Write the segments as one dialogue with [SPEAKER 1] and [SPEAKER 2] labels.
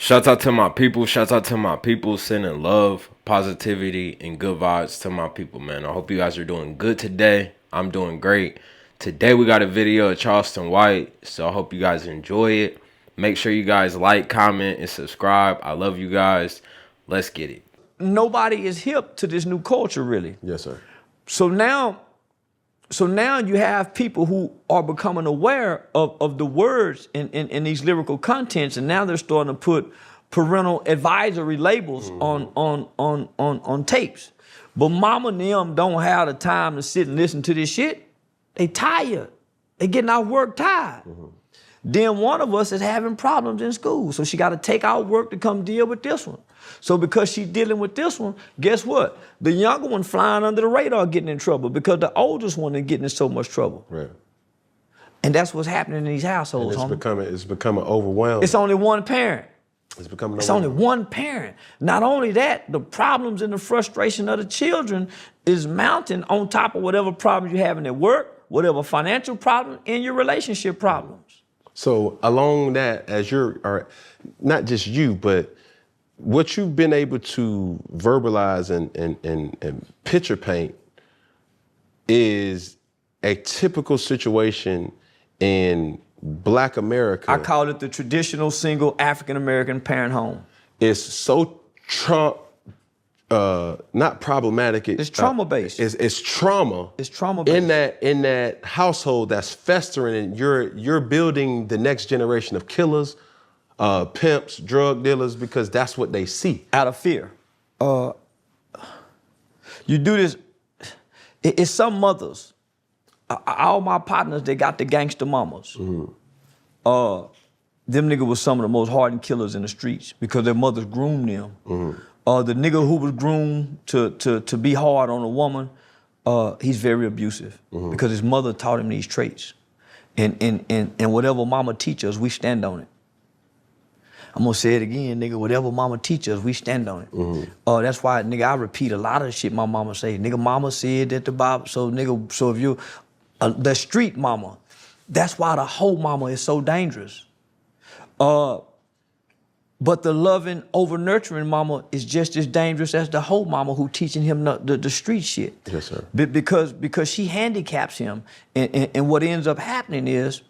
[SPEAKER 1] Shouts out to my people. Shouts out to my people. Sending love, positivity, and good vibes to my people, man. I hope you guys are doing good today. I'm doing great. Today we got a video of Charleston White, so I hope you guys enjoy it. Make sure you guys like, comment, and subscribe. I love you guys. Let's get it.
[SPEAKER 2] Nobody is hip to this new culture, really.
[SPEAKER 3] Yes, sir.
[SPEAKER 2] So now you have people who are becoming aware of the words in these lyrical contents, and now they're starting to put parental advisory labels on tapes. But mama and them don't have the time to sit and listen to this shit. They tired. They getting out work tired. Then one of us is having problems in school, so she got to take out work to come deal with this one. So because she's dealing with this one, guess what? The younger one flying under the radar getting in trouble because the oldest one is getting in so much trouble.
[SPEAKER 3] Right.
[SPEAKER 2] And that's what's happening in these households.
[SPEAKER 3] And it's becoming overwhelming.
[SPEAKER 2] It's only one parent.
[SPEAKER 3] It's
[SPEAKER 2] only one parent. Not only that, the problems and the frustration of the children is mounting on top of whatever problems you're having at work, whatever financial problem, and your relationship problems.
[SPEAKER 3] So along that, as you're, not just you, but what you've been able to verbalize and picture paint is a typical situation in Black America.
[SPEAKER 2] I call it the traditional single African-American parent home.
[SPEAKER 3] It's so not problematic.
[SPEAKER 2] It's trauma-based.
[SPEAKER 3] It's trauma.
[SPEAKER 2] It's trauma-based.
[SPEAKER 3] In that household that's festering, and you're building the next generation of killers, pimps, drug dealers, because that's what they see.
[SPEAKER 2] Out of fear. You do this. It's some mothers. All my partners, they got the gangster mamas. Them niggas was some of the most hardened killers in the streets because their mothers groomed them. The nigga who was groomed to be hard on a woman, he's very abusive because his mother taught him these traits. And whatever mama teaches us, we stand on it. I'm gonna say it again, nigga, whatever mama teaches us, we stand on it. That's why, nigga, I repeat a lot of the shit my mama say. Nigga, mama said that the Bible, so nigga, so if you, the street mama, that's why the whole mama is so dangerous. But the loving, over-nurturing mama is just as dangerous as the whole mama who teaching him the street shit.
[SPEAKER 3] Yes, sir.
[SPEAKER 2] Because she handicaps him. And what ends up happening is,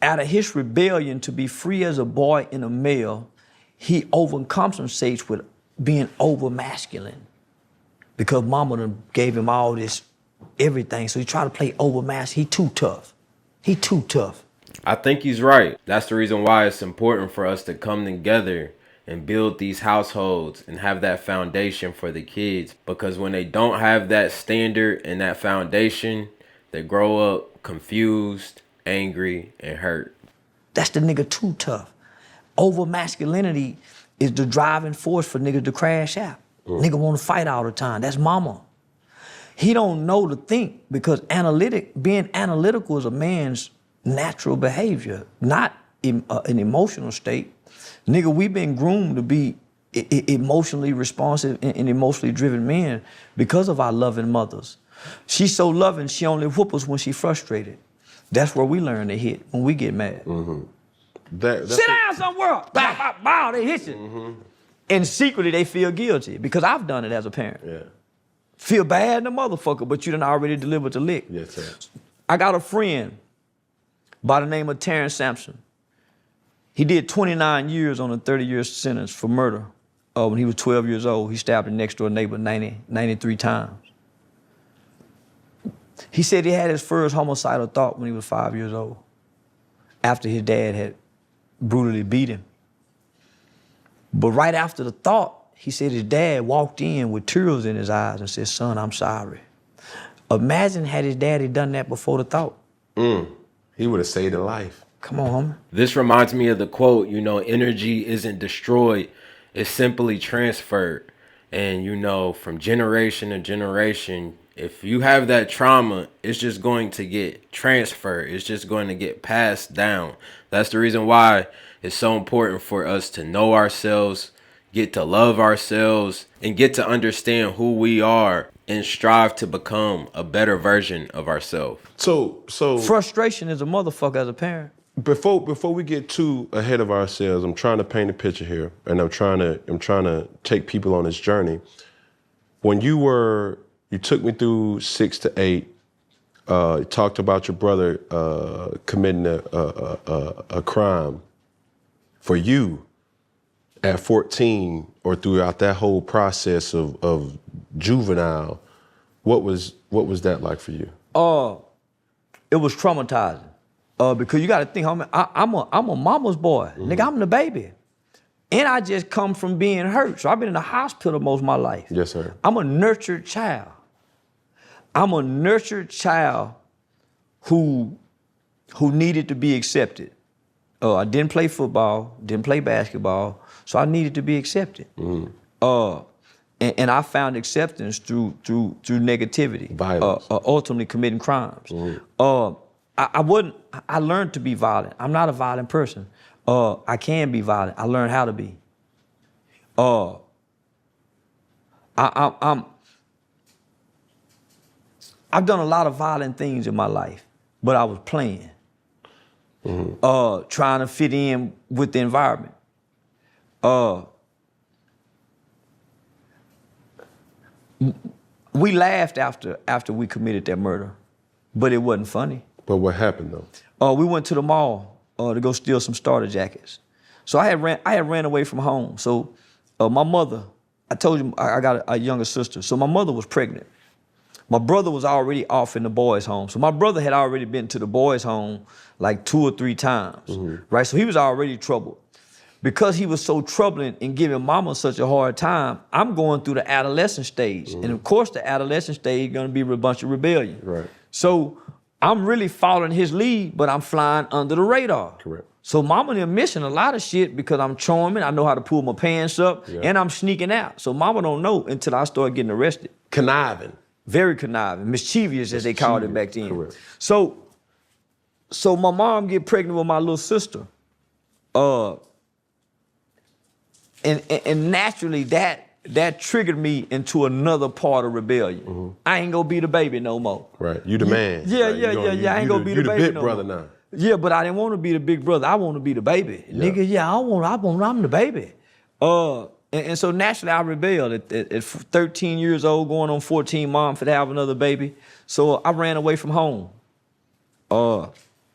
[SPEAKER 2] out of his rebellion to be free as a boy and a male, he overcompensates with being over-masculine. Because mama done gave him all this, everything. So he tried to play over-masculine. He too tough. He too tough.
[SPEAKER 1] I think he's right. That's the reason why it's important for us to come together and build these households and have that foundation for the kids. Because when they don't have that standard and that foundation, they grow up confused, angry, and hurt.
[SPEAKER 2] That's the nigga too tough. Over masculinity is the driving force for niggas to crash out. Nigga want to fight all the time. That's mama. He don't know to think because being analytical is a man's natural behavior, not an emotional state. Nigga, we've been groomed to be emotionally responsive and emotionally driven men because of our loving mothers. She's so loving, she only whoop us when she's frustrated. That's where we learn to hit when we get mad. Sit down somewhere. Bow, bow, bow, they hit you. And secretly they feel guilty because I've done it as a parent.
[SPEAKER 3] Yeah. Feel
[SPEAKER 2] bad in the motherfucker, but you done already delivered the lick.
[SPEAKER 3] Yes, sir.
[SPEAKER 2] I got a friend by the name of Terrence Sampson. He did 29 years on a 30-year sentence for murder. When he was 12 years old, he stabbed a next-door neighbor 93 times. He said he had his first homicidal thought when he was 5 years old, after his dad had brutally beat him. But right after the thought, he said his dad walked in with tears in his eyes and said, "Son, I'm sorry." Imagine had his daddy done that before the thought.
[SPEAKER 3] He would have saved a life.
[SPEAKER 2] Come on, homie.
[SPEAKER 1] This reminds me of the quote, energy isn't destroyed, it's simply transferred. And, from generation to generation, if you have that trauma, it's just going to get transferred. It's just going to get passed down. That's the reason why it's so important for us to know ourselves, get to love ourselves, and get to understand who we are and strive to become a better version of ourselves.
[SPEAKER 3] So
[SPEAKER 2] frustration is a motherfucker as a parent.
[SPEAKER 3] Before we get too ahead of ourselves, I'm trying to paint a picture here, and I'm trying to take people on this journey. When you took me through 6 to 8. You talked about your brother committing a crime. For you, at 14, or throughout that whole process of juvenile, what was that like for you?
[SPEAKER 2] It was traumatizing. Because you got to think, I'm a mama's boy. Nigga, I'm the baby. And I just come from being hurt. So I've been in the hospital most of my life.
[SPEAKER 3] Yes, sir.
[SPEAKER 2] I'm a nurtured child. I'm a nurtured child who needed to be accepted. I didn't play football, didn't play basketball, so I needed to be accepted. And I found acceptance through negativity,
[SPEAKER 3] violence,
[SPEAKER 2] ultimately committing crimes. I learned to be violent. I'm not a violent person. I can be violent. I learned how to be. I've done a lot of violent things in my life, but I was playing, trying to fit in with the environment. We laughed after we committed that murder, but it wasn't funny.
[SPEAKER 3] But what happened though?
[SPEAKER 2] We went to the mall to go steal some starter jackets. So I had ran away from home. So my mother, I told you I got a younger sister. So my mother was pregnant. My brother was already off in the boys' home. So my brother had already been to the boys' home like 2 or 3 times, right? So he was already troubled. Because he was so troubling and giving mama such a hard time, I'm going through the adolescent stage. And of course the adolescent stage is gonna be a bunch of rebellion.
[SPEAKER 3] Right.
[SPEAKER 2] So I'm really following his lead, but I'm flying under the radar.
[SPEAKER 3] Correct.
[SPEAKER 2] So mama and them missing a lot of shit because I'm charming, I know how to pull my pants up, and I'm sneaking out. So mama don't know until I start getting arrested.
[SPEAKER 3] Conniving.
[SPEAKER 2] Very conniving, mischievous as they called it back then.
[SPEAKER 3] Correct.
[SPEAKER 2] So my mom get pregnant with my little sister. And naturally that triggered me into another part of rebellion. I ain't gonna be the baby no more.
[SPEAKER 3] Right, you the man.
[SPEAKER 2] Yeah,
[SPEAKER 3] right?
[SPEAKER 2] I ain't gonna be the baby
[SPEAKER 3] big
[SPEAKER 2] no
[SPEAKER 3] brother
[SPEAKER 2] more.
[SPEAKER 3] now.
[SPEAKER 2] Yeah, but I didn't want to be the big brother. I want to be the baby.
[SPEAKER 3] Yeah.
[SPEAKER 2] Nigga, I'm the baby. And so naturally I rebelled at 13 years old, going on 14, mom for to have another baby. So I ran away from home.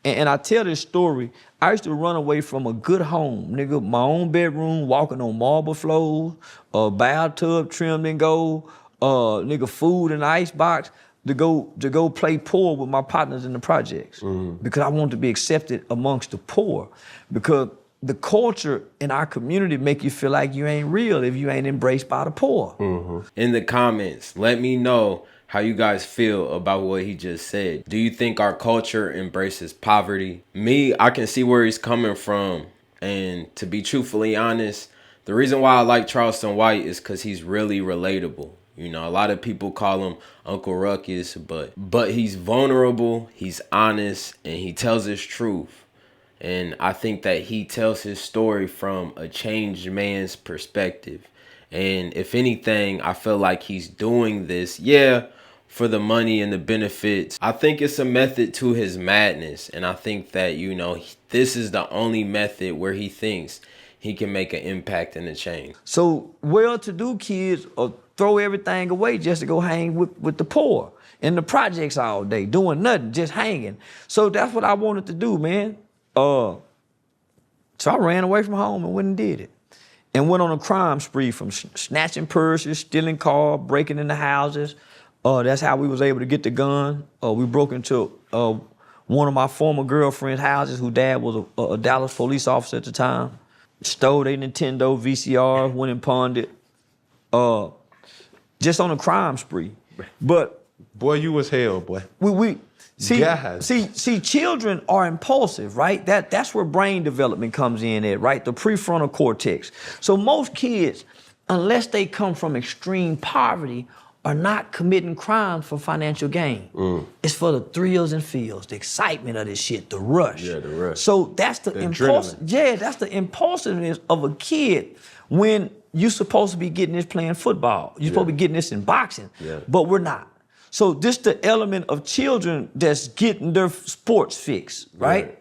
[SPEAKER 2] And I tell this story, I used to run away from a good home, nigga, my own bedroom, walking on marble floors, a bathtub trimmed in gold, nigga, food in the icebox, to go play poor with my partners in the projects. Because I wanted to be accepted amongst the poor. Because the culture in our community make you feel like you ain't real if you ain't embraced by the poor.
[SPEAKER 1] In the comments, let me know how you guys feel about what he just said. Do you think our culture embraces poverty? Me, I can see where he's coming from. And to be truthfully honest, the reason why I like Charleston White is because he's really relatable. You know, a lot of people call him Uncle Ruckus, but he's vulnerable, he's honest, and he tells his truth. And I think that he tells his story from a changed man's perspective. And if anything, I feel like he's doing this, for the money and the benefits. I think it's a method to his madness. And I think that, you know, this is the only method where he thinks he can make an impact and a change.
[SPEAKER 2] So well-to-do kids throw everything away just to go hang with the poor in the projects all day, doing nothing, just hanging. So that's what I wanted to do, man. So I ran away from home and went and did it. And went on a crime spree from snatching purses, stealing cars, breaking into houses. That's how we was able to get the gun. We broke into one of my former girlfriend's houses, whose dad was a Dallas police officer at the time. Stole their Nintendo VCR, went and pawned it. Just on a crime spree. But
[SPEAKER 3] boy, you was hell, boy.
[SPEAKER 2] See, children are impulsive, right? That's where brain development comes in at, right? The prefrontal cortex. So most kids, unless they come from extreme poverty, are not committing crimes for financial gain. It's for the thrills and feels, the excitement of this shit, the rush.
[SPEAKER 3] Yeah, the rush.
[SPEAKER 2] So that's the impulse. Yeah, that's the impulsiveness of a kid when you're supposed to be getting this playing football. You're supposed to be getting this in boxing, but we're not. So this the element of children that's getting their sports fix, right?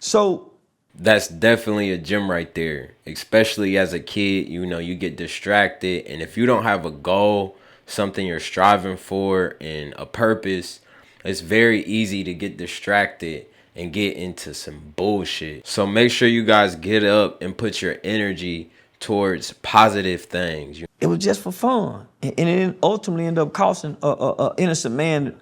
[SPEAKER 2] So
[SPEAKER 1] That's definitely a gem right there. Especially as a kid, you know, you get distracted. And if you don't have a goal, something you're striving for, and a purpose, it's very easy to get distracted and get into some bullshit. So make sure you guys get up and put your energy towards positive things.
[SPEAKER 2] it was just for fun, and it ultimately ended up costing a innocent man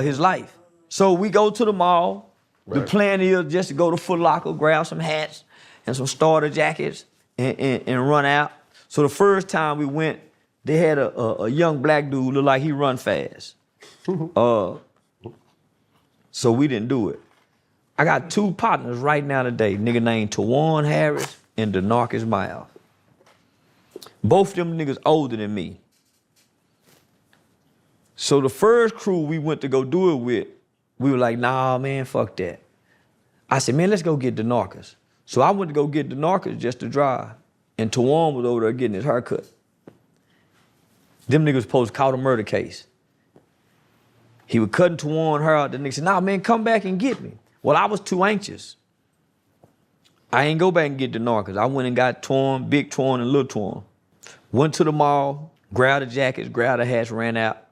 [SPEAKER 2] his life. So we go to the mall. The plan is just to go to Foot Locker, grab some hats and some starter jackets, and run out. So the first time we went, they had a young black dude look like he run fast. So we didn't do it. I got two partners right now today, nigga named Tawan Harris and Denarcus Miles. Both of them niggas older than me. So the first crew we went to go do it with, we were like, nah, man, fuck that. I said, man, let's go get Denarcus. So I went to go get Denarcus just to drive. And Tawan was over there getting his haircut. Them niggas supposed to caught a murder case. He was cutting Tawan hair out. The nigga said, nah, man, come back and get me. Well, I was too anxious. I ain't go back and get Denarcus. I went and got Tawan, Big Tawan, and Little Tawan. Went to the mall, grabbed the jackets, grabbed the hats, ran out.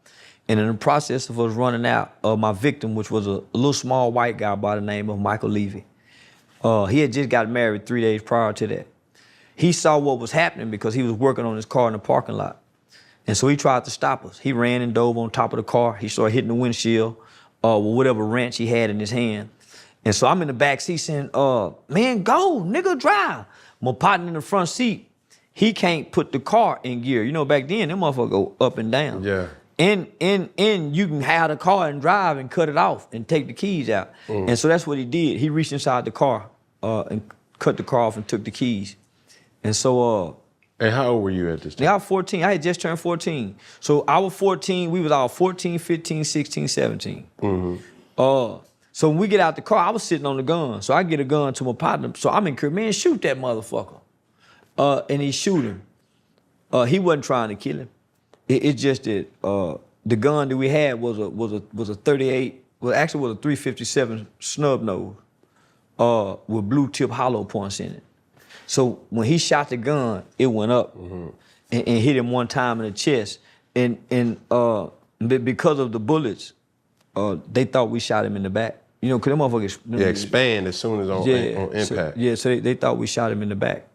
[SPEAKER 2] And in the process of us running out, my victim, which was a little small white guy by the name of Michael Levy, he had just got married 3 days prior to that. He saw what was happening because he was working on his car in the parking lot. And so he tried to stop us. He ran and dove on top of the car. He started hitting the windshield with whatever wrench he had in his hand. And so I'm in the back seat saying, man, go, nigga, drive. My partner in the front seat, he can't put the car in gear. You know, back then, them motherfuckers go up and down.
[SPEAKER 3] Yeah.
[SPEAKER 2] And you can have the car and drive and cut it off and take the keys out. And so that's what he did. He reached inside the car and cut the car off and took the keys. And so...
[SPEAKER 3] and how old were you at this time?
[SPEAKER 2] I was 14. I had just turned 14. So I was 14. We was all 14, 15, 16, 17. So when we get out the car, I was sitting on the gun. So I get a gun to my partner. So I'm encouraged, man, shoot that motherfucker. And he shoot him. He wasn't trying to kill him. It's just that the gun that we had was a 38. Well, actually was a 357 snub nose with blue tip hollow points in it. So when he shot the gun, it went up and hit him one time in the chest. And because of the bullets, they thought we shot him in the back. You know, because them motherfuckers...
[SPEAKER 3] expand as soon as on impact.
[SPEAKER 2] So they thought we shot him in the back.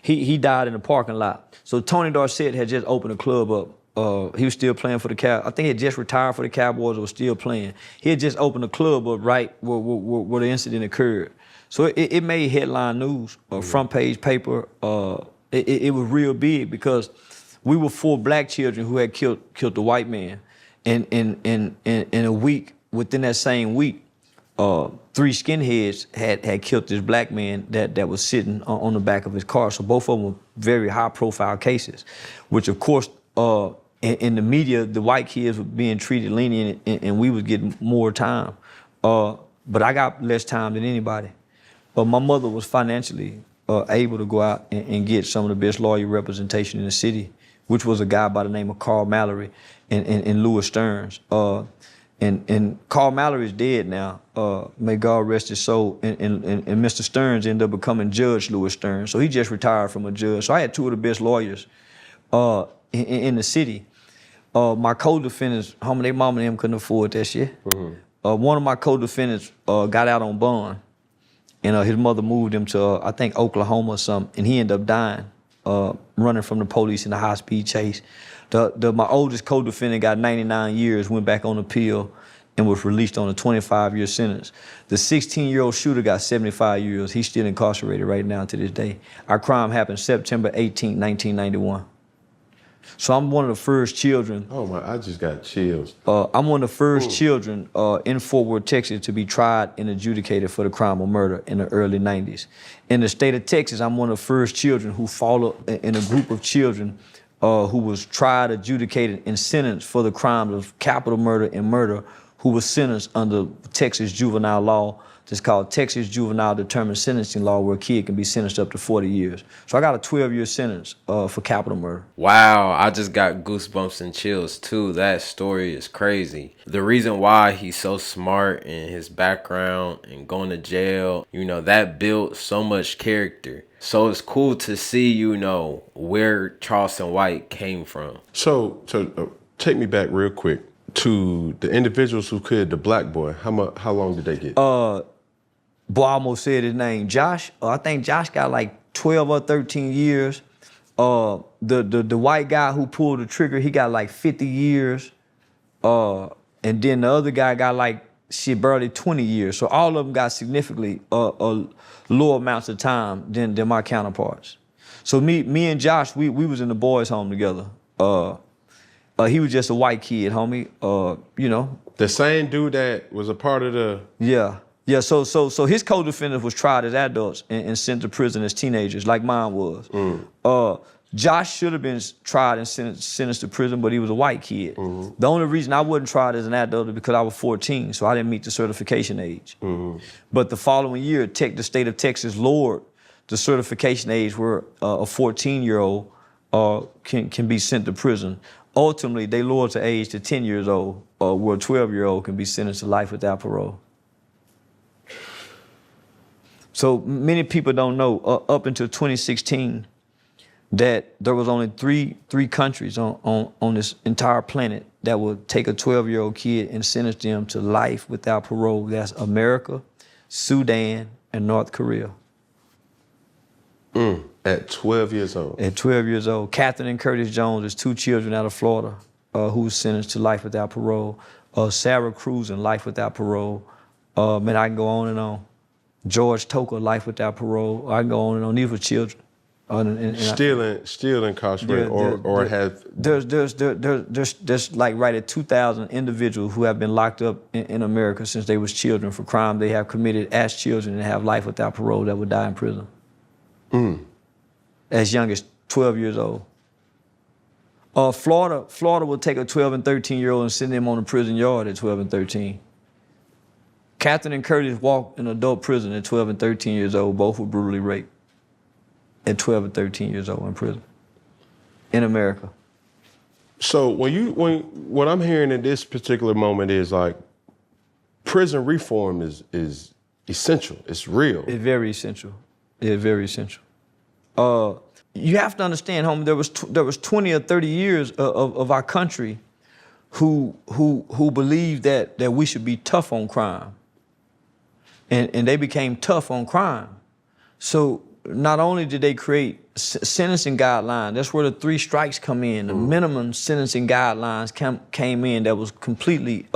[SPEAKER 2] He died in the parking lot. So Tony Dorsett had just opened a club up. He was still playing for the Cowboys. I think he had just retired for the Cowboys or was still playing. He had just opened a club up right where the incident occurred. So it made headline news, front page paper. It was real big because we were 4 black children who had killed the white man. And in a week, within that same week, 3 skinheads had killed this black man that was sitting on the back of his car. So both of them were very high-profile cases, which of course, in the media, the white kids were being treated lenient and we was getting more time. But I got less time than anybody. But my mother was financially able to go out and get some of the best lawyer representation in the city, which was a guy by the name of Carl Mallory and Louis Stearns. And Carl Mallory is dead now. May God rest his soul. And Mr. Stearns ended up becoming Judge Louis Stearns. So he just retired from a judge. So I had 2 of the best lawyers in the city. My co-defendants, homie, their mama and them couldn't afford that shit. One of my co-defendants got out on bond. And his mother moved him to, I think, Oklahoma or something. And he ended up dying, running from the police in a high-speed chase. My oldest co-defendant got 99 years, went back on appeal, and was released on a 25-year sentence. The 16-year-old shooter got 75 years. He's still incarcerated right now to this day. Our crime happened September 18, 1991. So I'm one of the first children.
[SPEAKER 3] Oh my, I just got chills.
[SPEAKER 2] I'm one of the first children in Fort Worth, Texas to be tried and adjudicated for the crime of murder in the early 90s. In the state of Texas, I'm one of the first children who followed in a group of children who was tried, adjudicated, and sentenced for the crimes of capital murder and murder, who was sentenced under Texas juvenile law It's called Texas Juvenile Determined Sentencing Law, where a kid can be sentenced up to 40 years. So I got a 12-year sentence for capital murder.
[SPEAKER 1] Wow, I just got goosebumps and chills too. That story is crazy. The reason why he's so smart and his background and going to jail, you know, that built so much character. So it's cool to see, you know, where Charleston White came from.
[SPEAKER 3] So take me back real quick to the individuals who killed the black boy. How long did they get?
[SPEAKER 2] Boy, I almost said his name. Josh, I think Josh got like 12 or 13 years. The white guy who pulled the trigger, he got like 50 years. And then the other guy got like, barely 20 years. So all of them got significantly lower amounts of time than my counterparts. So me and Josh, we was in the boys' home together. He was just a white kid, homie. You know.
[SPEAKER 3] The same dude that was a part of the...
[SPEAKER 2] Yeah, so his co-defendant was tried as adults and sent to prison as teenagers, like mine was. Josh should have been tried and sentenced to prison, but he was a white kid. The only reason I wasn't tried as an adult is because I was 14, so I didn't meet the certification age. But the following year, the state of Texas lowered the certification age where a 14-year-old can be sent to prison. Ultimately, they lowered the age to 10 years old, where a 12-year-old can be sentenced to life without parole. So many people don't know, up until 2016, that there was only three countries on this entire planet that would take a 12-year-old kid and sentence them to life without parole. That's America, Sudan, and North Korea.
[SPEAKER 3] At 12 years old?
[SPEAKER 2] At 12 years old. Catherine and Curtis Jones is 2 children out of Florida who was sentenced to life without parole. Sarah Cruz in life without parole. Man, I can go on and on. George Toker, life without parole. I can go on and on. These were children.
[SPEAKER 3] Still incarcerated, or have...
[SPEAKER 2] There's like right at 2,000 individuals who have been locked up in America since they was children for crime they have committed as children and have life without parole that would die in prison. As young as 12 years old. Florida will take a 12 and 13-year-old and send them on a prison yard at 12 and 13. Catherine and Curtis walked in adult prison at 12 and 13 years old. Both were brutally raped at 12 and 13 years old in prison in America.
[SPEAKER 3] So what I'm hearing in this particular moment is like prison reform is essential. It's real.
[SPEAKER 2] It's very essential. It's very essential. You have to understand, homie, there was 20 or 30 years of our country who believed that we should be tough on crime. And they became tough on crime. So not only did they create sentencing guidelines, that's where the 3 strikes come in. The minimum sentencing guidelines came in that was completely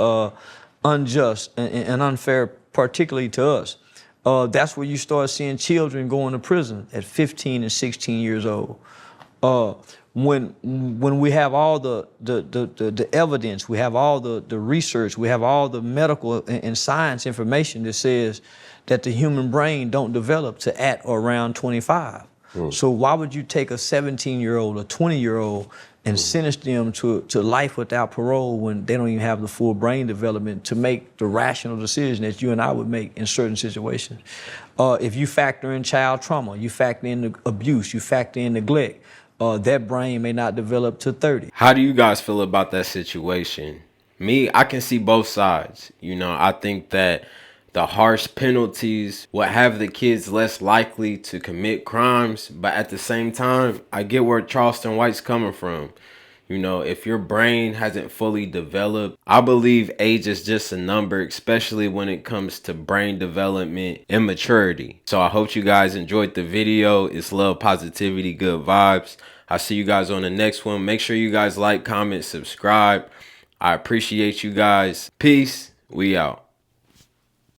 [SPEAKER 2] unjust and unfair, particularly to us. That's where you start seeing children going to prison at 15 and 16 years old. When we have all the evidence, we have all the research, we have all the medical and science information that says that the human brain don't develop to at or around 25. So why would you take a 17-year-old or 20-year-old and sentence them to life without parole when they don't even have the full brain development to make the rational decision that you and I would make in certain situations? If you factor in child trauma, you factor in the abuse, you factor in neglect, that brain may not develop to 30.
[SPEAKER 1] How do you guys feel about that situation? Me, I can see both sides. You know, I think that the harsh penalties will have the kids less likely to commit crimes, but at the same time, I get where Charleston White's coming from. You know, if your brain hasn't fully developed, I believe age is just a number, especially when it comes to brain development and maturity. So I hope you guys enjoyed the video. It's love, positivity, good vibes. I'll see you guys on the next one. Make sure you guys like, comment, subscribe. I appreciate you guys. Peace. We out.